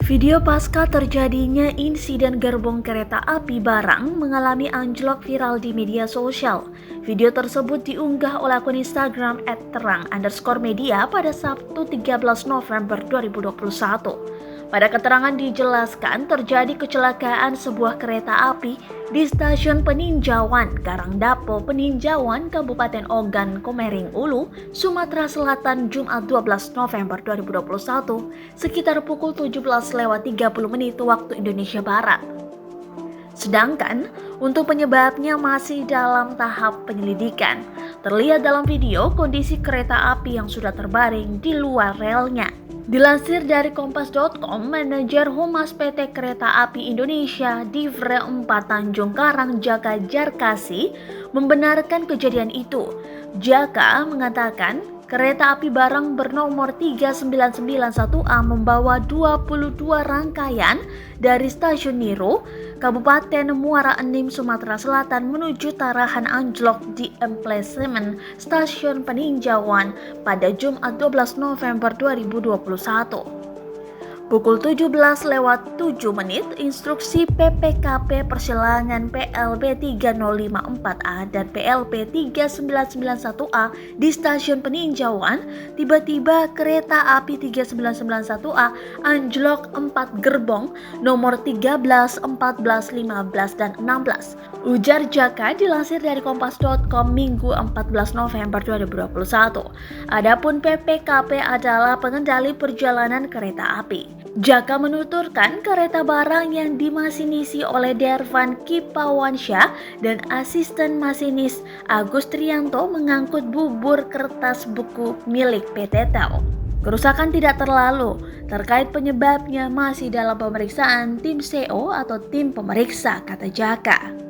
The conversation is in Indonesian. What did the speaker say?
Video pasca terjadinya insiden gerbong kereta api barang mengalami anjlok viral di media sosial. Video tersebut diunggah oleh akun Instagram @terang_media pada Sabtu 13 November 2021. Pada keterangan dijelaskan terjadi kecelakaan sebuah kereta api di Stasiun Peninjauan Karangdapo, Peninjauan, Kabupaten Ogan Komering Ulu, Sumatera Selatan, Jumat 12 November 2021, sekitar pukul 17.30 waktu Indonesia Barat. Sedangkan untuk penyebabnya masih dalam tahap penyelidikan. Terlihat dalam video kondisi kereta api yang sudah terbaring di luar relnya. Dilansir dari kompas.com, manajer Humas PT Kereta Api Indonesia Divre 4 Tanjung Karang Jaka Jarkasi membenarkan kejadian itu. Jaka mengatakan kereta api barang bernomor 3991A membawa 22 rangkaian dari Stasiun Niro, Kabupaten Muara Enim, Sumatera Selatan menuju Tarahan anjlok di emplasemen Stasiun Peninjauan pada Jumat 12 November 2021. Pukul 17.07, instruksi PPKP Persilangan PLB 3054A dan PLP 3991A di Stasiun Peninjauan, tiba-tiba kereta api 3991A anjlok 4 gerbong nomor 13, 14, 15, dan 16. Ujar Jaka dilansir dari kompas.com Minggu 14 November 2021. Adapun PPKP adalah pengendali perjalanan kereta api. Jaka menuturkan kereta barang yang dimasinisi oleh Dervan Kipawansyah dan asisten masinis Agus Trianto mengangkut bubur kertas buku milik PT TEL. Kerusakan tidak terlalu, terkait penyebabnya masih dalam pemeriksaan tim CO atau tim pemeriksa, kata Jaka.